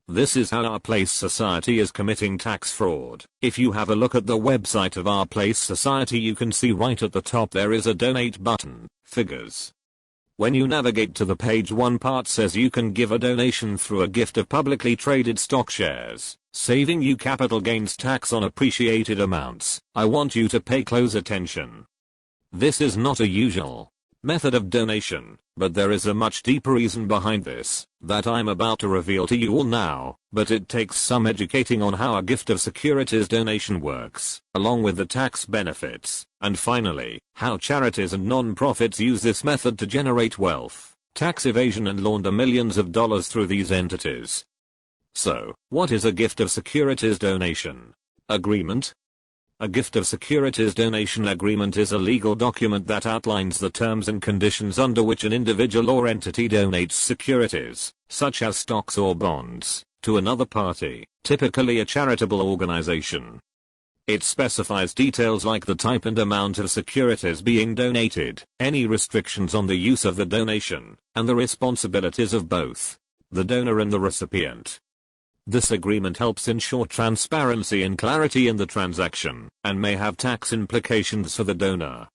This is how our place society is committing tax fraud. If you have a look at the website of our place society, you can see right at the top there is a donate button, figures. When you navigate to the page, one part says you can give a donation through a gift of publicly traded stock shares, saving you capital gains tax on appreciated amounts. I want you to pay close attention. This is not a usual method of donation, but there is a much deeper reason behind this that I'm about to reveal to you all now, but it takes some educating on how a gift of securities donation works, along with the tax benefits, and finally, how charities and non-profits use this method to generate wealth, tax evasion and launder millions of dollars through these entities. So, what is a gift of securities donation agreement? A gift of securities donation agreement is a legal document that outlines the terms and conditions under which an individual or entity donates securities, such as stocks or bonds, to another party, typically a charitable organization. It specifies details like the type and amount of securities being donated, any restrictions on the use of the donation, and the responsibilities of both the donor and the recipient. This agreement helps ensure transparency and clarity in the transaction, and may have tax implications for the donor.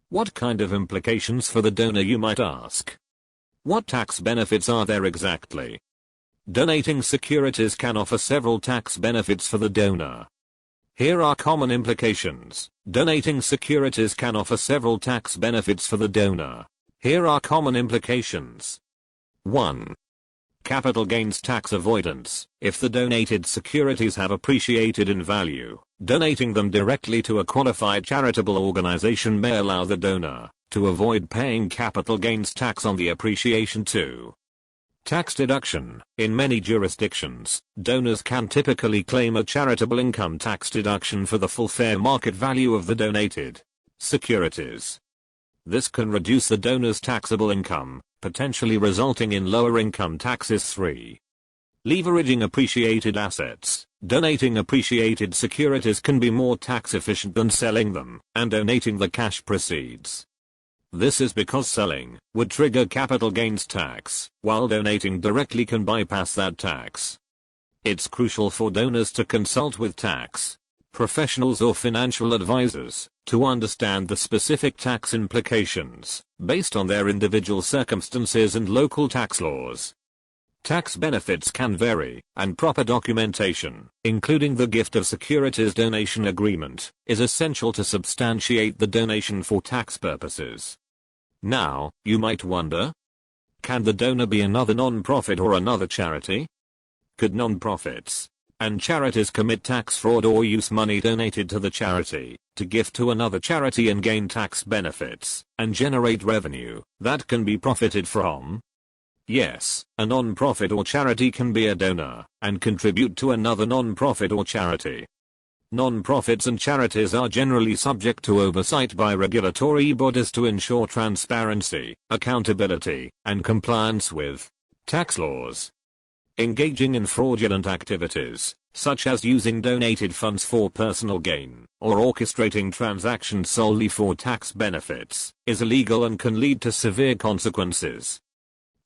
What kind of implications for the donor, you might ask? What tax benefits are there exactly? Donating securities can offer several tax benefits for the donor. Here are common implications. Donating securities can offer several tax benefits for the donor. Here are common implications. 1. Capital gains tax avoidance. If the donated securities have appreciated in value, donating them directly to a qualified charitable organization may allow the donor to avoid paying capital gains tax on the appreciation. 2. Tax deduction. In many jurisdictions, donors can typically claim a charitable income tax deduction for the full fair market value of the donated securities. This can reduce the donor's taxable income, potentially resulting in lower income taxes. 3. Leveraging appreciated assets. Donating appreciated securities can be more tax efficient than selling them and donating the cash proceeds. This is because selling would trigger capital gains tax, while donating directly can bypass that tax. It's crucial for donors to consult with tax professionals or financial advisors to understand the specific tax implications based on their individual circumstances and local tax laws. Tax benefits can vary, and proper documentation, including the gift of securities donation agreement, is essential to substantiate the donation for tax purposes. Now, you might wonder, can the donor be another non-profit or another charity? Could non-profits and charities commit tax fraud or use money donated to the charity to gift to another charity and gain tax benefits and generate revenue that can be profited from? Yes, a non-profit or charity can be a donor and contribute to another non-profit or charity. Non-profits and charities are generally subject to oversight by regulatory bodies to ensure transparency, accountability, and compliance with tax laws. Engaging in fraudulent activities, such as using donated funds for personal gain, or orchestrating transactions solely for tax benefits, is illegal and can lead to severe consequences.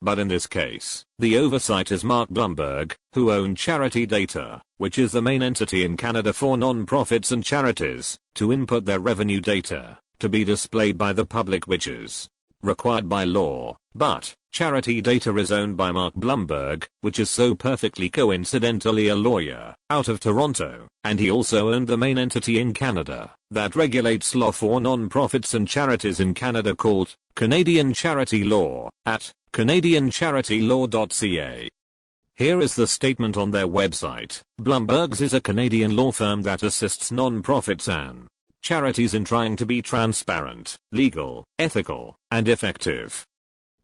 But in this case, the oversight is Mark Bloomberg, who own Charity Data, which is the main entity in Canada for non-profits and charities to input their revenue data to be displayed by the public, which is required by law. But Charity Data is owned by Mark Bloomberg, which is so perfectly coincidentally a lawyer out of Toronto, and he also owned the main entity in Canada that regulates law for non-profits and charities in Canada called Canadian Charity Law at canadiancharitylaw.ca. Here is the statement on their website. Bloomberg's is a Canadian law firm that assists non-profits and charities in trying to be transparent, legal, ethical, and effective.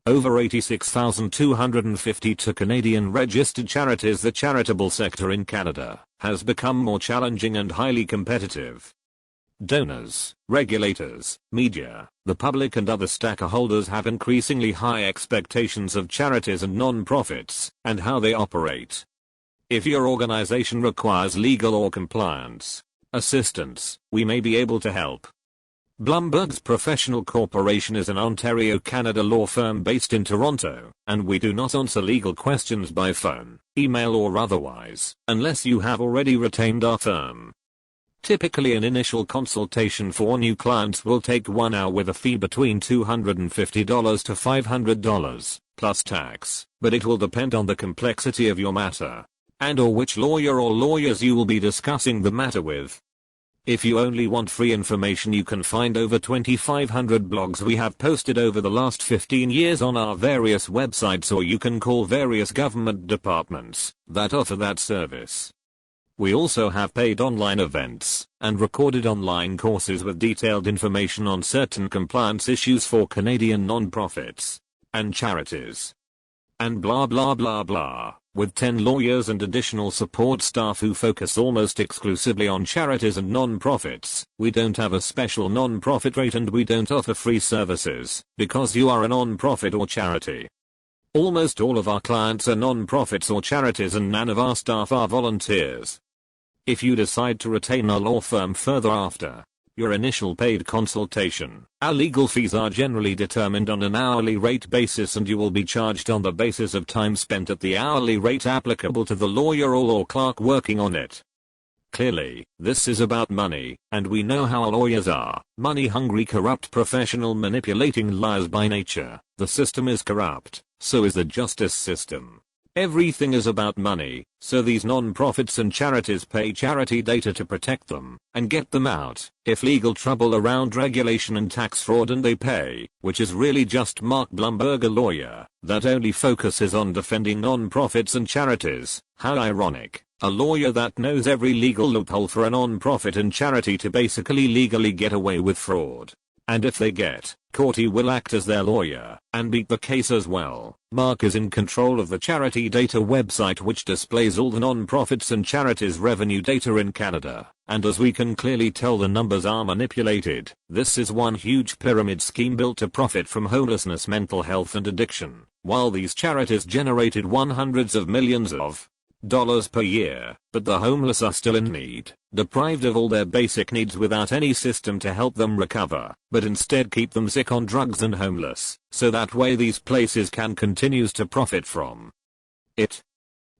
Over 86,252 Canadian registered charities. The charitable sector in Canada has become more challenging and highly competitive. Donors, regulators, media, the public and other stakeholders have increasingly high expectations of charities and non-profits and how they operate. If your organization requires legal or compliance assistance, we may be able to help. Blumberg's Professional Corporation is an Ontario, Canada law firm based in Toronto, and we do not answer legal questions by phone, email or otherwise, unless you have already retained our firm. Typically an initial consultation for new clients will take 1 hour with a fee between $250 to $500, plus tax, but it will depend on the complexity of your matter, and/or which lawyer or lawyers you will be discussing the matter with. If you only want free information, you can find over 2,500 blogs we have posted over the last 15 years on our various websites, or you can call various government departments that offer that service. We also have paid online events and recorded online courses with detailed information on certain compliance issues for Canadian non-profits and charities. And blah blah blah blah, with 10 lawyers and additional support staff who focus almost exclusively on charities and non-profits. We don't have a special non-profit rate and we don't offer free services because you are a non-profit or charity. Almost all of our clients are non-profits or charities and none of our staff are volunteers. If you decide to retain our law firm further after your initial paid consultation, our legal fees are generally determined on an hourly rate basis and you will be charged on the basis of time spent at the hourly rate applicable to the lawyer or law clerk working on it. Clearly, this is about money, and we know how lawyers are: money-hungry, corrupt professional, manipulating liars by nature. The system is corrupt, so is the justice system. Everything is about money, so these non-profits and charities pay charity data to protect them and get them out if legal trouble around regulation and tax fraud, and they pay, which is really just Mark Blumberg, a lawyer that only focuses on defending non-profits and charities. How ironic. A lawyer that knows every legal loophole for a non-profit and charity to basically legally get away with fraud. And if they get caught, he will act as their lawyer and beat the case as well. Mark is in control of the charity data website, which displays all the non-profits and charities revenue data in Canada, and as we can clearly tell, the numbers are manipulated. This is one huge pyramid scheme built to profit from homelessness, mental health and addiction, while these charities generated hundreds of millions of dollars per year, but the homeless are still in need, deprived of all their basic needs without any system to help them recover, but instead keep them sick on drugs and homeless, so that way these places can continues to profit from it.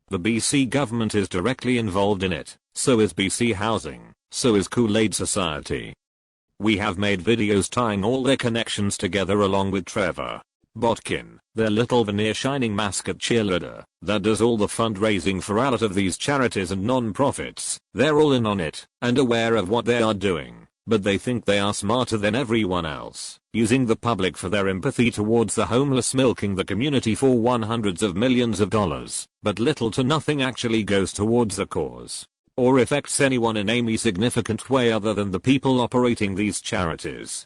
The BC government is directly involved in it, so is BC Housing, so is Kool-Aid Society. We have made videos tying all their connections together along with Trevor Botkin, their little veneer shining mascot cheerleader, that does all the fundraising for a lot of these charities and non-profits. They're all in on it, and aware of what they are doing, but they think they are smarter than everyone else, using the public for their empathy towards the homeless, milking the community for hundreds of millions of dollars, but little to nothing actually goes towards the cause, or affects anyone in any significant way other than the people operating these charities.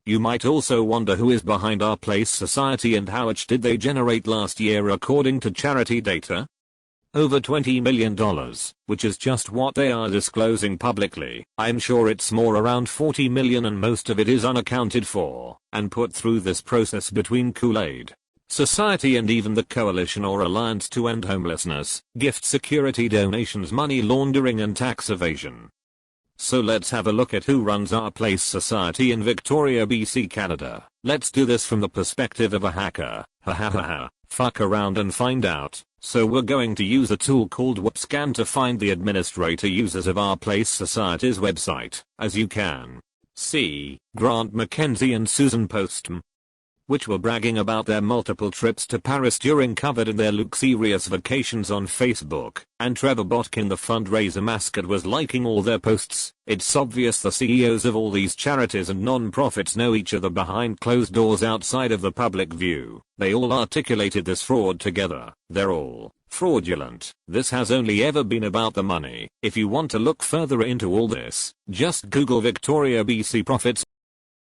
You might also wonder who is behind Our Place Society and how much did they generate last year according to charity data? Over $20 million, which is just what they are disclosing publicly. I'm sure it's more, around 40 million, and most of it is unaccounted for and put through this process between Kool-Aid Society and even the Coalition or Alliance to End Homelessness, gift security donations, money laundering and tax evasion. So let's have a look at who runs Our Place Society in Victoria, BC, Canada. Let's do this from the perspective of a hacker. Ha ha ha ha. Fuck around and find out. So we're going to use a tool called WebScan to find the administrator users of Our Place Society's website. As you can see, Grant McKenzie and Susan Postum, which were bragging about their multiple trips to Paris during COVID and their luxurious vacations on Facebook, and Trevor Botkin, the fundraiser mascot, was liking all their posts. It's obvious the CEOs of all these charities and non-profits know each other behind closed doors outside of the public view. They all articulated this fraud together. They're all fraudulent. This has only ever been about the money. If you want to look further into all this, just Google Victoria BC profits.